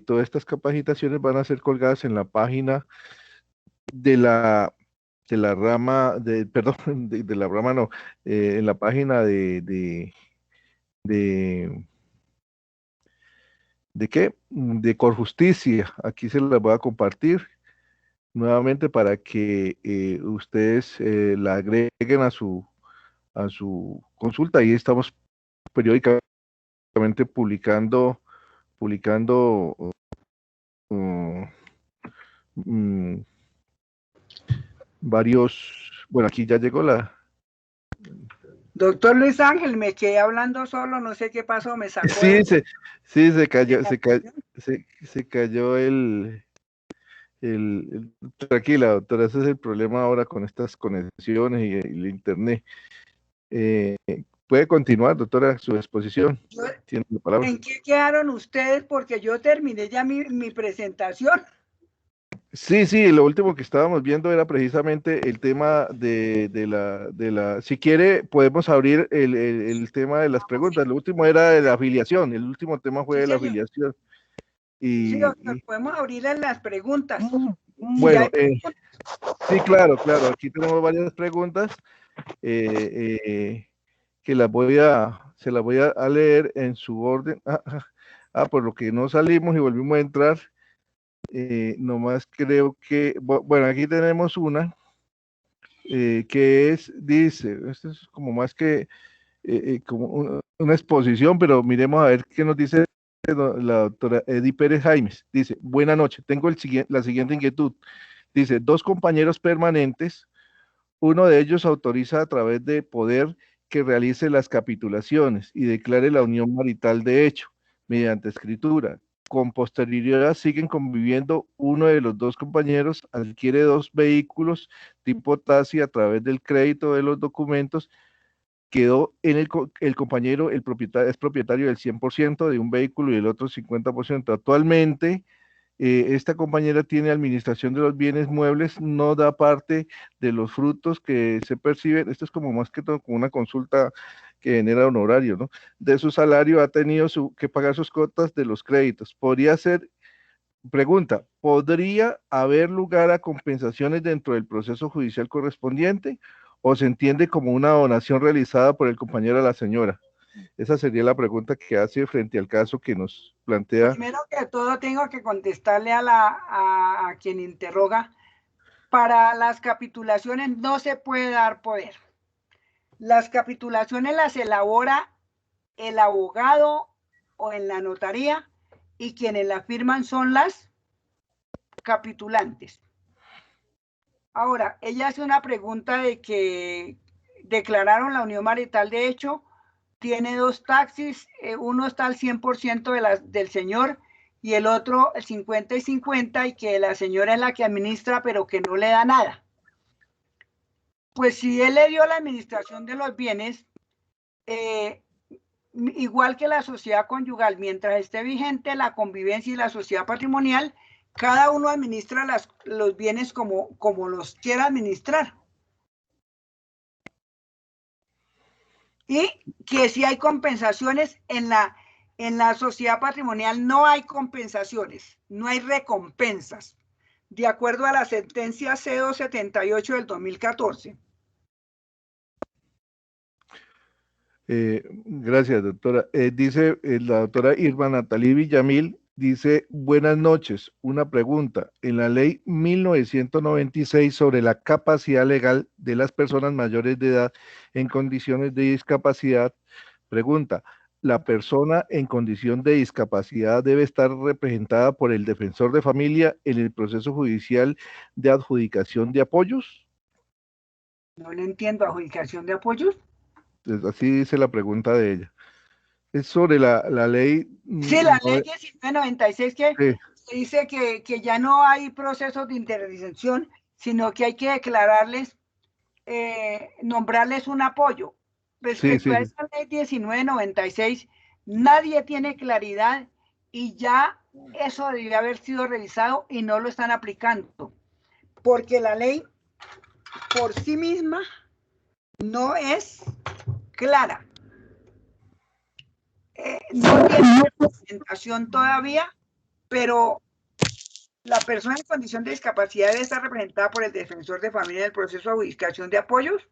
todas estas capacitaciones van a ser colgadas en la página de la rama, perdón, de la rama no, en la página de, ¿de qué? De Corjusticia. Aquí se las voy a compartir nuevamente para que ustedes la agreguen a su consulta. Ahí estamos periódicamente publicando uh, mm, bueno, aquí ya llegó Doctor Luis Ángel, me quedé hablando solo, no sé qué pasó, me sacó sí, de... sí, se cayó tranquila, doctora, ese es el problema ahora con estas conexiones y el internet. Eh, puede continuar, doctora, su exposición. Tiene la palabra. ¿En qué quedaron ustedes? Porque yo terminé ya mi presentación. Sí, lo último que estábamos viendo era precisamente el tema si quiere, podemos abrir el tema de las preguntas. Lo último era de la afiliación, el último tema fue Sí, de la señor. afiliación. Sí, doctor, Y podemos abrirle las preguntas. Si bueno, hay preguntas. sí, claro, aquí tenemos varias preguntas que se las voy a leer en su orden. Por lo que no salimos y volvimos a entrar. Nomás creo que, bueno, aquí tenemos una que dice, esto es como más que como una exposición, pero miremos a ver qué nos dice la doctora Eddie Pérez Jaimes. Dice, buena noche, tengo la siguiente inquietud. Dice, dos compañeros permanentes, uno de ellos autoriza a través de poder que realice las capitulaciones y declare la unión marital de hecho mediante escritura. Con posterioridad siguen conviviendo, uno de los dos compañeros adquiere dos vehículos tipo taxi a través del crédito de los documentos, quedó el compañero, el propietario, es propietario del 100% de un vehículo y el otro 50%. Actualmente, esta compañera tiene administración de los bienes muebles, no da parte de los frutos que se perciben. Esto es como más que todo como una consulta que genera honorario, ¿no? De su salario ha tenido que pagar sus cuotas de los créditos. Pregunta, ¿podría haber lugar a compensaciones dentro del proceso judicial correspondiente o se entiende como una donación realizada por el compañero a la señora? Esa sería la pregunta que hace frente al caso que nos plantea. Primero que todo, tengo que contestarle a quien interroga. Para las capitulaciones no se puede dar poder. Las capitulaciones las elabora el abogado o en la notaría y quienes la firman son las capitulantes. Ahora, ella hace una pregunta de que declararon la unión marital de hecho, tiene dos taxis, uno está al 100% del señor y el otro el 50 y 50 y que la señora es la que administra pero que no le da nada. Pues si él le dio la administración de los bienes, igual que la sociedad conyugal, mientras esté vigente la convivencia y la sociedad patrimonial, cada uno administra los bienes como los quiera administrar. Y que si hay compensaciones en la sociedad patrimonial, no hay compensaciones, no hay recompensas, de acuerdo a la sentencia C278 del 2014. Gracias, doctora. Dice la doctora Irma Natalí Villamil, dice, buenas noches, una pregunta. En la ley 1996 sobre la capacidad legal de las personas mayores de edad en condiciones de discapacidad, pregunta, ¿la persona en condición de discapacidad debe estar representada por el defensor de familia en el proceso judicial de adjudicación de apoyos? No le entiendo, adjudicación de apoyos. Así dice la pregunta de ella. Es sobre la ley. Sí, la ley 1996 que Sí, dice que ya no hay procesos de interdicción, sino que hay que declararles, nombrarles un apoyo. sí, Respecto sí, a esa ley 1996, nadie tiene claridad y ya eso debió haber sido revisado y no lo están aplicando, porque la ley por sí misma no es clara. No tiene representación todavía pero la persona en condición de discapacidad debe estar representada por el defensor de familia en el proceso de adjudicación de apoyos.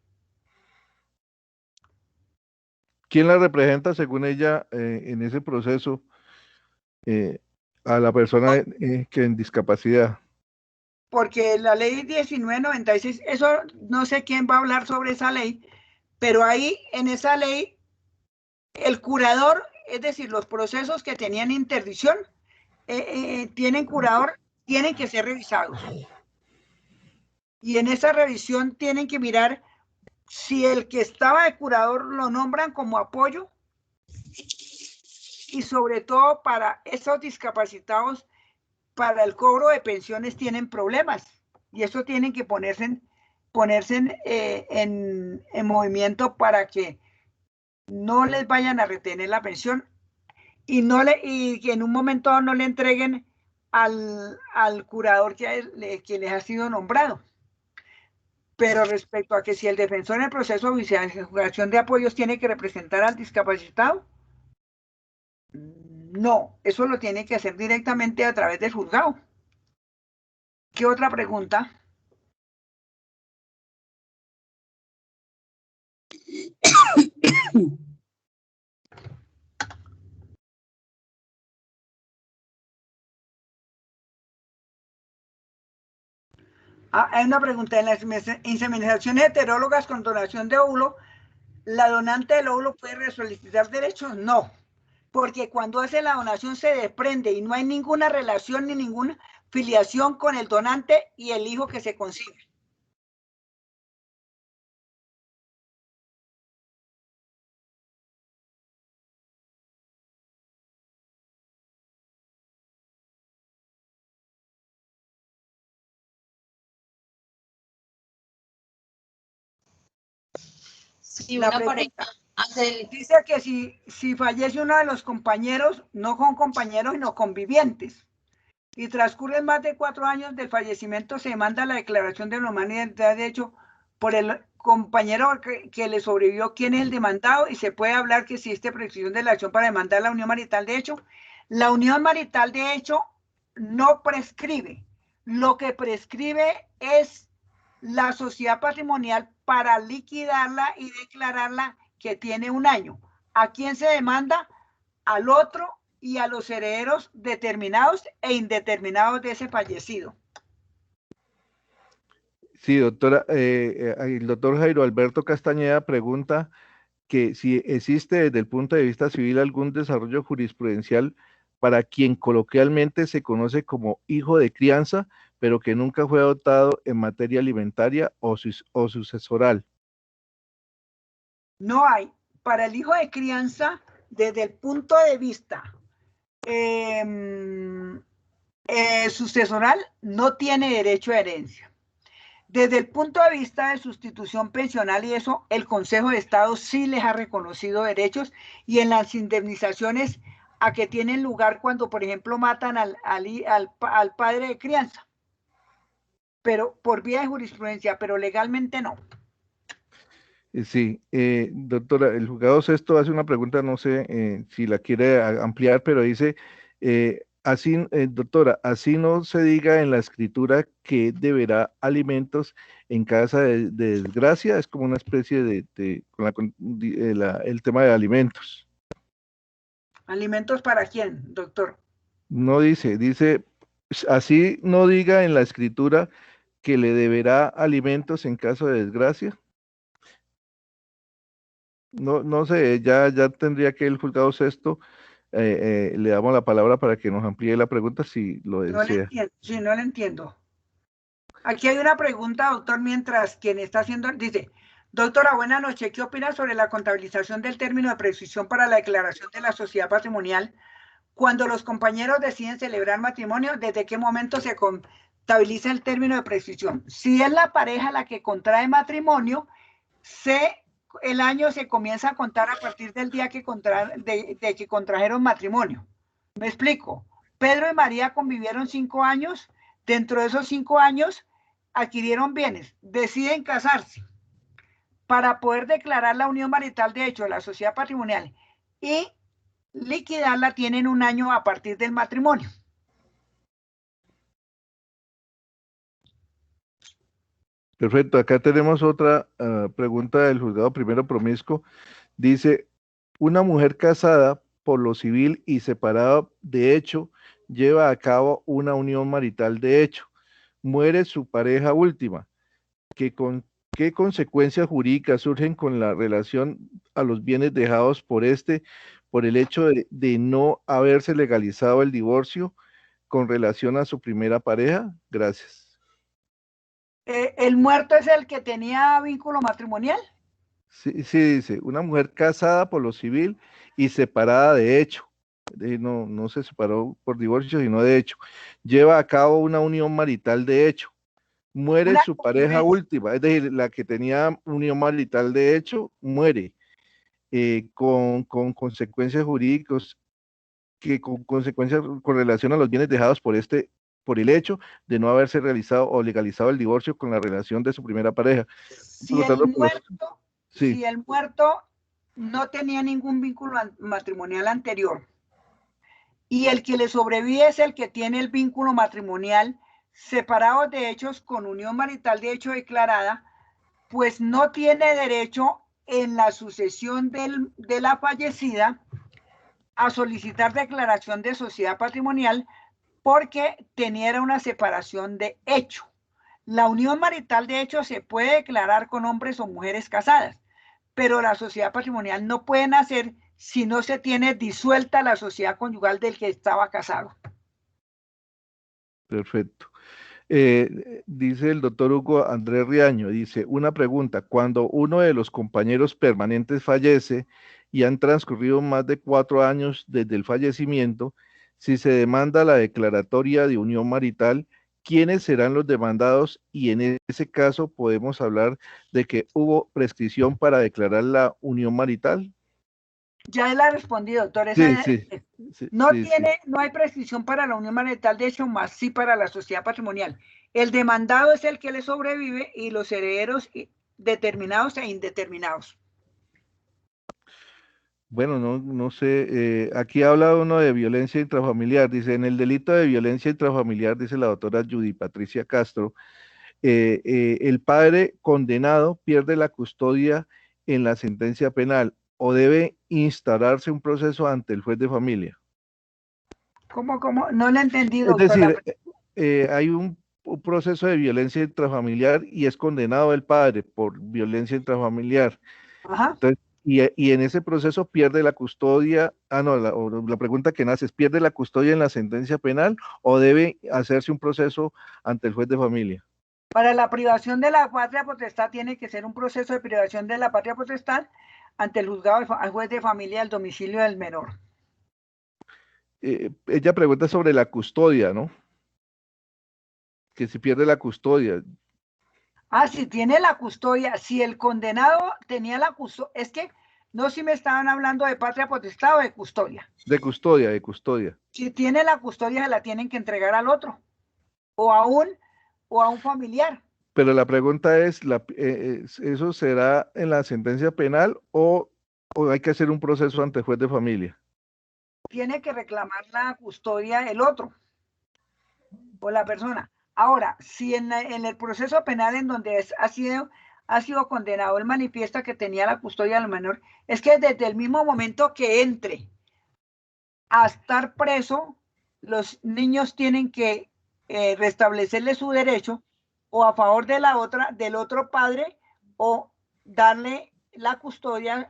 ¿Quién la representa según ella en ese proceso a la persona que en discapacidad? Porque la ley 1996, eso no sé quién va a hablar sobre esa ley, pero ahí en esa ley el curador, es decir, los procesos que tenían interdicción, tienen curador, tienen que ser revisados. Y en esa revisión tienen que mirar si el que estaba de curador lo nombran como apoyo, y sobre todo para esos discapacitados, para el cobro de pensiones tienen problemas, y eso tienen que ponerse en movimiento para que no les vayan a retener la pensión y que en un momento no le entreguen al curador que les ha sido nombrado. Pero respecto a que si el defensor en el proceso de jubilación de apoyos tiene que representar al discapacitado, no, eso lo tiene que hacer directamente a través del juzgado. ¿Qué otra pregunta? Hay una pregunta. En las inseminaciones heterólogas con donación de óvulo, ¿la donante del óvulo puede solicitar derechos? No, porque cuando hace la donación se desprende y no hay ninguna relación ni ninguna filiación con el donante y el hijo que se consigue. Si La una pareja pregunta hace dice que si fallece uno de los compañeros, no son compañeros, sino convivientes, y transcurren más de 4 años del fallecimiento, se demanda la declaración de normalidad de hecho por el compañero que le sobrevivió, quién es el demandado, y se puede hablar que existe prescripción de la acción para demandar la unión marital de hecho. La unión marital de hecho no prescribe. Lo que prescribe es la sociedad patrimonial para liquidarla y declararla que tiene un año. ¿A quién se demanda? Al otro y a los herederos determinados e indeterminados de ese fallecido. Sí, doctora, el doctor Jairo Alberto Castañeda pregunta que si existe desde el punto de vista civil algún desarrollo jurisprudencial para quien coloquialmente se conoce como hijo de crianza, pero que nunca fue adoptado en materia alimentaria o sucesoral. No hay. Para el hijo de crianza, desde el punto de vista sucesoral, no tiene derecho a herencia. Desde el punto de vista de sustitución pensional y eso, el Consejo de Estado sí les ha reconocido derechos, y en las indemnizaciones a que tienen lugar cuando, por ejemplo, matan al padre de crianza, pero por vía de jurisprudencia, pero legalmente no. Sí, doctora, el juzgado sexto hace una pregunta, no sé si la quiere ampliar, pero dice, así, doctora, así no se diga en la escritura que deberá alimentos en caso de desgracia, es como una especie el tema de alimentos. ¿Alimentos para quién, doctor? No dice, así no diga en la escritura que le deberá alimentos en caso de desgracia. No sé, ya tendría que el juzgado sexto, le damos la palabra para que nos amplíe la pregunta si lo No le desea. entiendo, sí, no le entiendo. Aquí hay una pregunta, doctor, mientras quien está haciendo, dice, doctora, buenas noches, ¿qué opina sobre la contabilización del término de prescripción para la declaración de la sociedad patrimonial cuando los compañeros deciden celebrar matrimonio? ¿Desde qué momento se contabiliza el término de prescripción? Si es la pareja la que contrae matrimonio, el año se comienza a contar a partir del día que contrajeron matrimonio. Me explico. Pedro y María convivieron 5 años. Dentro de esos 5 años adquirieron bienes, deciden casarse para poder declarar la unión marital de hecho de la sociedad patrimonial y liquidarla, tienen un año a partir del matrimonio. Perfecto, acá tenemos otra pregunta del juzgado primero promiscuo. Dice, una mujer casada por lo civil y separada de hecho lleva a cabo una unión marital de hecho. Muere su pareja última. ¿Qué consecuencias jurídicas surgen con la relación a los bienes dejados por este por el hecho de no haberse legalizado el divorcio con relación a su primera pareja? Gracias. ¿El muerto es el que tenía vínculo matrimonial? Sí, sí, dice, una mujer casada por lo civil y separada de hecho. No, no se separó por divorcio, sino de hecho. Lleva a cabo una unión marital de hecho. Muere Una su pareja convivencia. última, es decir, la que tenía unión marital de hecho, muere con consecuencias jurídicas, que con consecuencias con relación a los bienes dejados por el hecho de no haberse realizado o legalizado el divorcio con la relación de su primera pareja. Por Si lo el tanto, muerto, sí, si el muerto no tenía ningún vínculo matrimonial anterior y el que le sobrevive es el que tiene el vínculo matrimonial, separados de hechos con unión marital de hecho declarada, pues no tiene derecho en la sucesión de la fallecida a solicitar declaración de sociedad patrimonial porque tenía una separación de hecho. La unión marital de hecho se puede declarar con hombres o mujeres casadas, pero la sociedad patrimonial no puede nacer si no se tiene disuelta la sociedad conyugal del que estaba casado. perfecto. Dice el doctor Hugo Andrés Riaño, dice, una pregunta, cuando uno de los compañeros permanentes fallece y han transcurrido más de 4 años desde el fallecimiento, si se demanda la declaratoria de unión marital, ¿quiénes serán los demandados? Y en ese caso podemos hablar de que hubo prescripción para declarar la unión marital. Ya él ha respondido, doctor. Sí, sí, sí, sí, sí. No hay prescripción para la unión marital de hecho, más sí para la sociedad patrimonial. El demandado es el que le sobrevive y los herederos determinados e indeterminados. Bueno, no, no sé, aquí habla uno de violencia intrafamiliar, dice, en el delito de violencia intrafamiliar, dice la doctora Judy Patricia Castro, el padre condenado pierde la custodia en la sentencia penal o debe instaurarse un proceso ante el juez de familia. ¿Cómo? No lo he entendido, Es doctor. decir, hay un proceso de violencia intrafamiliar y es condenado el padre por violencia intrafamiliar. Ajá. Entonces, y en ese proceso pierde la custodia, no, la pregunta que nace es, ¿pierde la custodia en la sentencia penal o debe hacerse un proceso ante el juez de familia? Para la privación de la patria potestad tiene que ser un proceso de privación de la patria potestad ante el juzgado al juez de familia del domicilio del menor. Ella pregunta sobre la custodia, ¿no? Que si pierde la custodia. Ah, si tiene la custodia, si el condenado tenía la custodia, es que no si me estaban hablando de patria potestad o de custodia. De custodia, de custodia. Si tiene la custodia, se la tienen que entregar al otro o a un familiar. Pero la pregunta es, ¿eso será en la sentencia penal o hay que hacer un proceso ante el juez de familia? Tiene que reclamar la custodia el otro o la persona. Ahora, si en el proceso penal en donde ha sido condenado, él manifiesta que tenía la custodia del menor, es que desde el mismo momento que entre a estar preso, los niños tienen que restablecerle su derecho o a favor de del otro padre o darle la custodia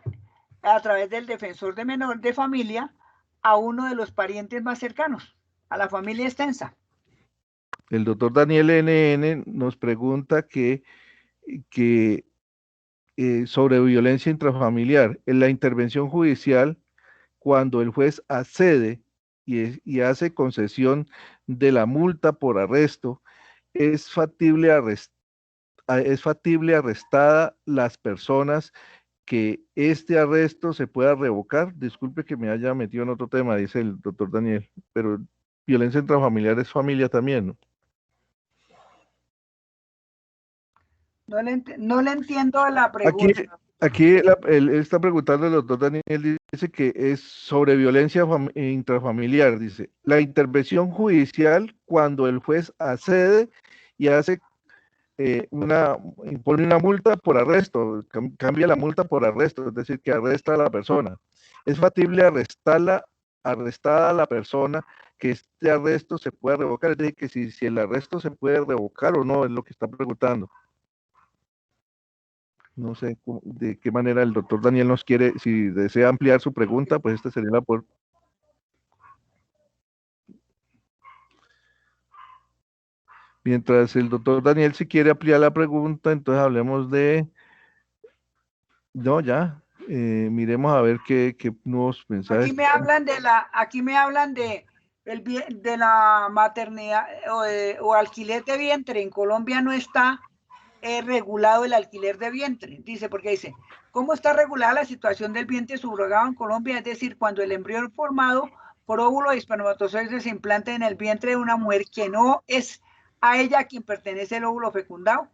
a través del defensor de menor de familia a uno de los parientes más cercanos, a la familia extensa. El doctor Daniel NN nos pregunta que sobre violencia intrafamiliar, en la intervención judicial, cuando el juez accede y hace concesión de la multa por arresto, es factible, es factible arrestada las personas que este arresto se pueda revocar. Disculpe que me haya metido en otro tema, dice el doctor Daniel, pero violencia intrafamiliar es familia también, ¿no? No le entiendo la Aquí, pregunta. él está preguntando, el doctor Daniel dice que es sobre violencia intrafamiliar, dice, la intervención judicial cuando el juez accede y hace impone una multa por arresto, cambia la multa por arresto, es decir, que arresta a la persona. ¿Es factible arrestada a la persona, que este arresto se pueda revocar? Es decir, que si el arresto se puede revocar o no, es lo que está preguntando. No sé de qué manera el doctor Daniel nos quiere, si desea ampliar su pregunta, pues esta sería la por... Mientras el doctor Daniel si quiere ampliar la pregunta, entonces hablemos de... No, ya, miremos a ver qué nuevos mensajes. Aquí me hablan de la maternidad o alquiler de vientre. En Colombia no está regulado el alquiler de vientre. Dice, porque dice, ¿cómo está regulada la situación del vientre subrogado en Colombia? Es decir, cuando el embrión formado por óvulo y espermatozoides se implanta en el vientre de una mujer que no es a ella a quien pertenece el óvulo fecundado,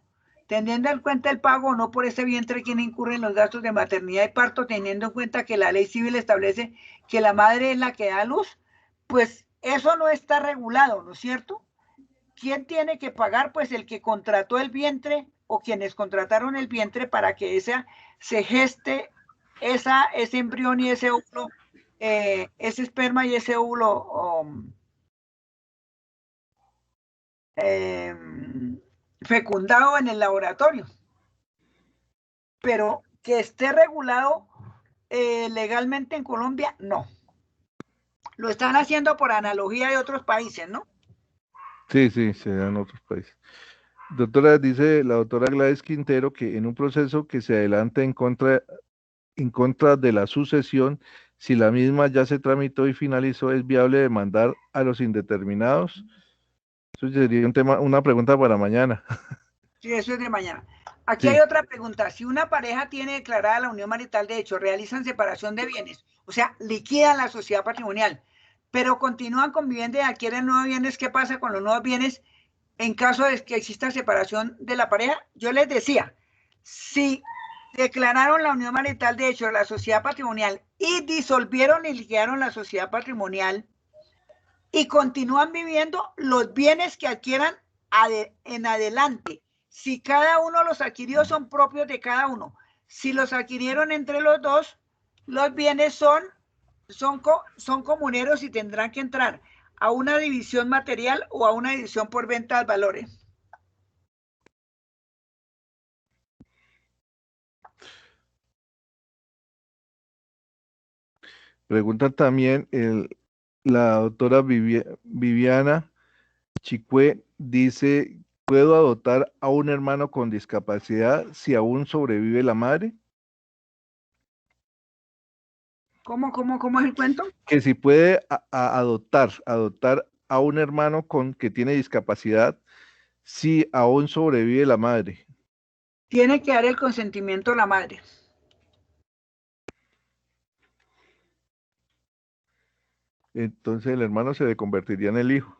teniendo en cuenta el pago o no por ese vientre quien incurre en los gastos de maternidad y parto, teniendo en cuenta que la ley civil establece que la madre es la que da luz, pues eso no está regulado, ¿no es cierto? ¿Quién tiene que pagar? Pues el que contrató el vientre o quienes contrataron el vientre para que se geste ese embrión y ese óvulo, ese esperma y ese óvulo fecundado en el laboratorio. Pero que esté regulado legalmente en Colombia, no. Lo están haciendo por analogía de otros países, ¿no? Sí, se da en otros países. Doctora, dice la doctora Gladys Quintero que en un proceso que se adelanta en contra de la sucesión, si la misma ya se tramitó y finalizó, ¿es viable demandar a los indeterminados? Eso sería una pregunta para mañana. Sí, eso es de mañana. Aquí Sí. hay otra pregunta. Si una pareja tiene declarada la unión marital de hecho, realizan separación de bienes, o sea, liquidan la sociedad patrimonial, pero continúan conviviendo y adquieren nuevos bienes, ¿qué pasa con los nuevos bienes en caso de que exista separación de la pareja? Yo les decía, si declararon la unión marital de hecho, la sociedad patrimonial, y disolvieron y liquidaron la sociedad patrimonial y continúan viviendo, los bienes que adquieran en adelante, si cada uno los adquirió, son propios de cada uno. Si los adquirieron entre los dos, los bienes son comuneros y tendrán que entrar a una división material o a una división por venta de valores. Pregunta también la doctora Viviana Chicue, dice, ¿puedo adoptar a un hermano con discapacidad si aún sobrevive la madre? ¿Cómo es el cuento? Que si puede adoptar a un hermano que tiene discapacidad si aún sobrevive la madre. Tiene que dar el consentimiento la madre. Entonces el hermano se convertiría en el hijo.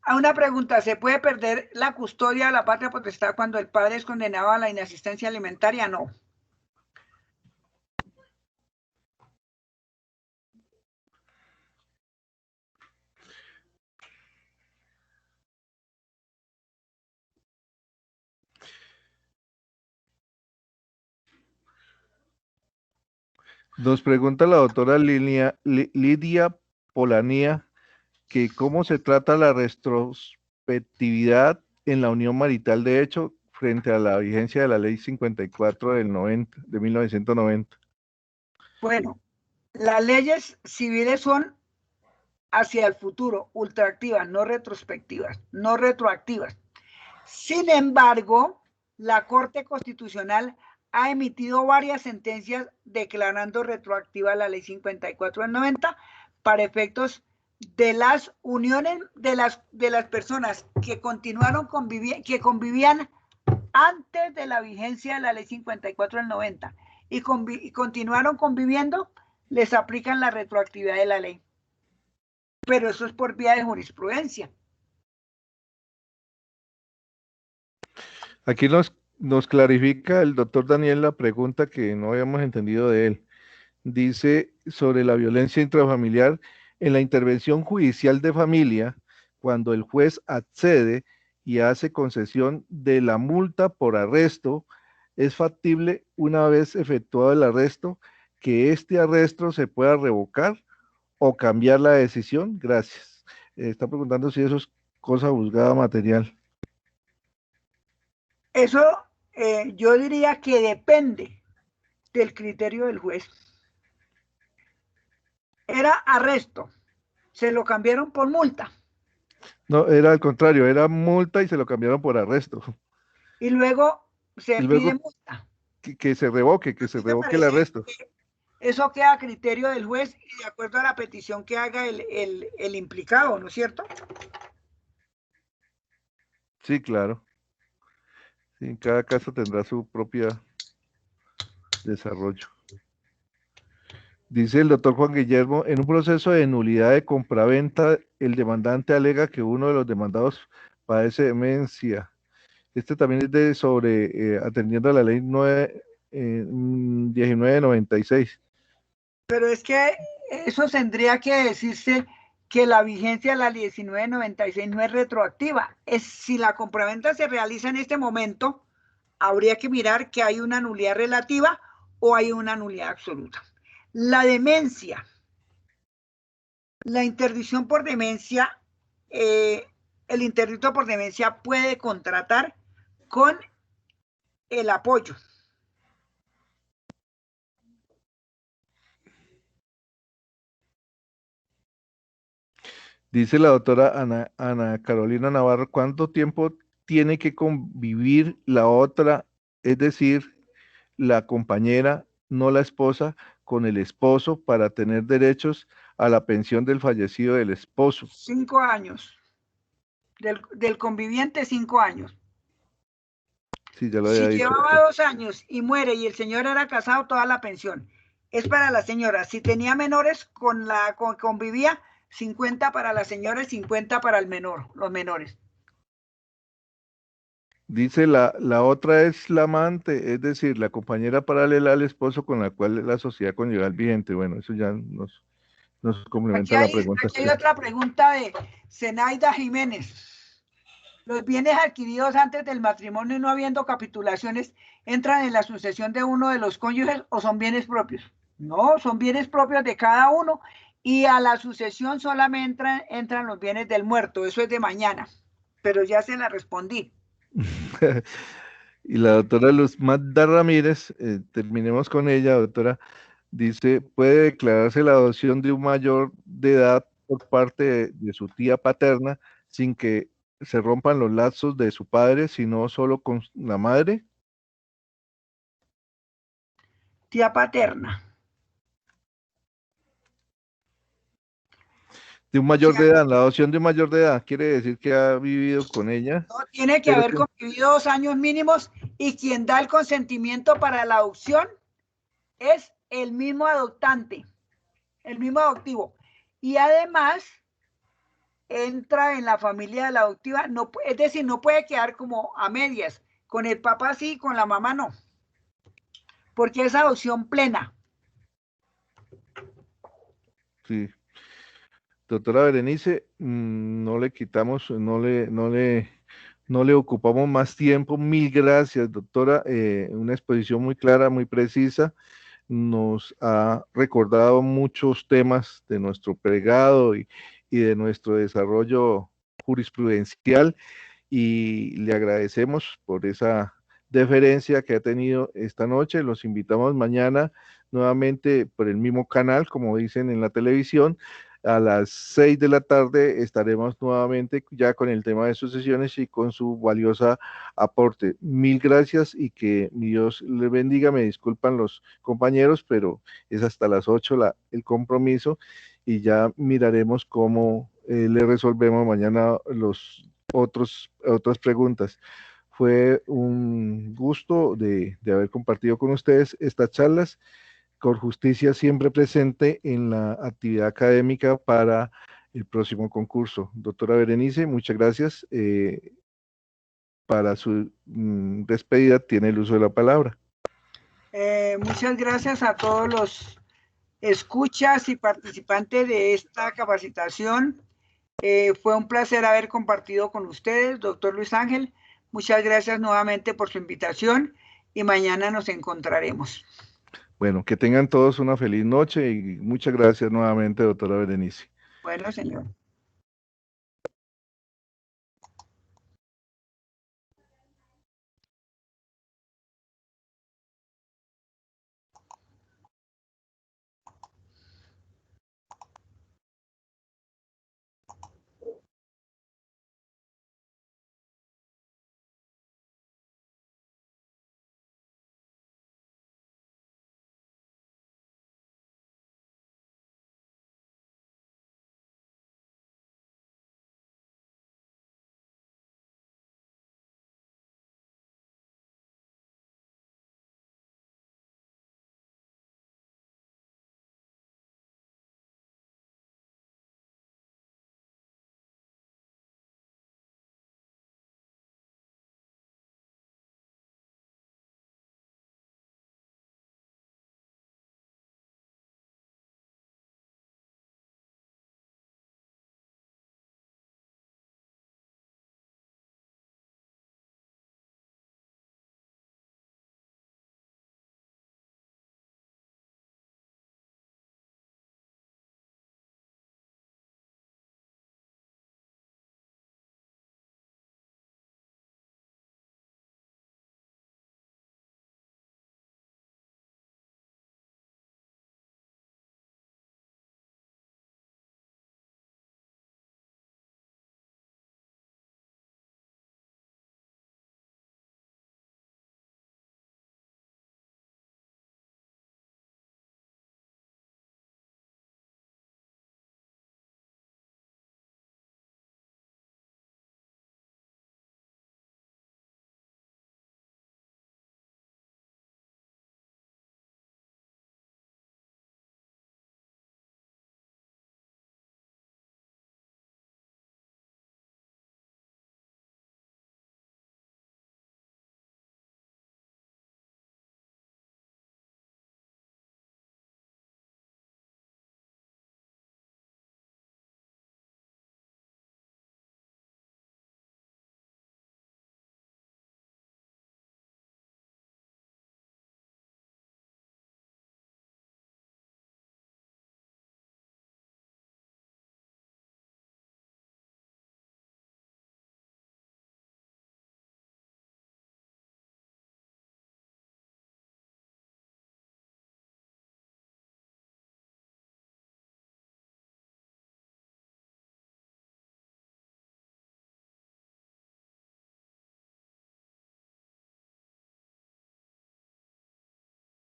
A una pregunta, ¿se puede perder la custodia de la patria potestad cuando el padre es condenado a la inasistencia alimentaria? No. Nos pregunta la doctora Lidia Polanía que cómo se trata la retrospectividad en la unión marital de hecho frente a la vigencia de la ley 54 de 1990. Bueno, las leyes civiles son hacia el futuro, ultraactivas, no retrospectivas, no retroactivas. Sin embargo, la Corte Constitucional ha emitido varias sentencias declarando retroactiva la ley 54 del 90 para efectos de las uniones de las personas que que convivían antes de la vigencia de la ley 54 del 90 y continuaron conviviendo, les aplican la retroactividad de la ley. Pero eso es por vía de jurisprudencia. Aquí nos clarifica el doctor Daniel la pregunta que no habíamos entendido de él. Dice sobre la violencia intrafamiliar en la intervención judicial de familia, cuando el juez accede y hace concesión de la multa por arresto, es factible, una vez efectuado el arresto, que este arresto se pueda revocar o cambiar la decisión. Gracias. Está preguntando si eso es cosa juzgada material. Eso yo diría que depende del criterio del juez. Era arresto, se lo cambiaron por multa. No, era al contrario, era multa y se lo cambiaron por arresto. Y luego Y se pide luego multa. que se Me revoque el parece arresto. que eso queda a criterio del juez y de acuerdo a la petición que haga el implicado, ¿no es cierto? Sí, claro. Sí, cada caso tendrá su propio desarrollo. Dice el doctor Juan Guillermo, en un proceso de nulidad de compraventa, el demandante alega que uno de los demandados padece demencia. Este también es de sobre, atendiendo a la ley 1996. Pero es que eso tendría que decirse que la vigencia de la 1996 no es retroactiva. Es si la compraventa se realiza en este momento, habría que mirar que hay una nulidad relativa o hay una nulidad absoluta. La demencia, la interdicción por demencia, el interdicto por demencia puede contratar con el apoyo. Dice la doctora Ana Carolina Navarro, ¿cuánto tiempo tiene que convivir la otra, es decir, la compañera, no la esposa, con el esposo para tener derechos a la pensión del fallecido del esposo? 5 años. Del conviviente, 5 años. Sí, ya lo había Si dicho. llevaba 2 años y muere y el señor era casado, toda la pensión es para la señora. Si tenía menores, convivía, 50 para la señora y 50 para el menor, los menores. Dice la otra es la amante, es decir, la compañera paralela al esposo con la cual es la sociedad conyugal vigente. Bueno, eso ya nos Aquí complementa la hay, pregunta. aquí hay otra pregunta de Zenaida Jiménez. Los bienes adquiridos antes del matrimonio y no habiendo capitulaciones entran en la sucesión de uno de los cónyuges o son bienes propios. No, son bienes propios de cada uno y a la sucesión solamente entran los bienes del muerto. Eso es de mañana, pero ya se la respondí. Y la doctora Luz Magda Ramírez, terminemos con ella, doctora, dice, ¿puede declararse la adopción de un mayor de edad por parte de su tía paterna sin que se rompan los lazos de su padre, sino solo con la madre? Tía paterna. De un O mayor sea, de edad, la adopción de un mayor de edad quiere decir que ha vivido con ella, no tiene que pero haber convivido 2 años mínimos y quien da el consentimiento para la adopción es el mismo adoptante, el mismo adoptivo. Y además entra en la familia de la adoptiva, no, es decir, no puede quedar como a medias, con el papá sí, con la mamá no, porque es adopción plena. sí. Doctora Berenice, no le quitamos, no le ocupamos más tiempo. Mil gracias, doctora. Una exposición muy clara, muy precisa. Nos ha recordado muchos temas de nuestro pregado y de nuestro desarrollo jurisprudencial y le agradecemos por esa deferencia que ha tenido esta noche. Los invitamos mañana nuevamente por el mismo canal, como dicen en la televisión. A las 6 de la tarde estaremos nuevamente ya con el tema de sucesiones y con su valiosa aporte. Mil gracias y que mi Dios le bendiga. Me disculpan los compañeros, pero es hasta las 8 el compromiso y ya miraremos cómo le resolvemos mañana otras preguntas. Fue un gusto de haber compartido con ustedes estas charlas. Justicia siempre presente en la actividad académica para el próximo concurso. Doctora Berenice, muchas gracias. Para su despedida tiene el uso de la palabra. Muchas gracias a todos los escuchas y participantes de esta capacitación. Fue un placer haber compartido con ustedes, doctor Luis Ángel. Muchas gracias nuevamente por su invitación y mañana nos encontraremos. Bueno, que tengan todos una feliz noche y muchas gracias nuevamente, doctora Berenice. Bueno, señor.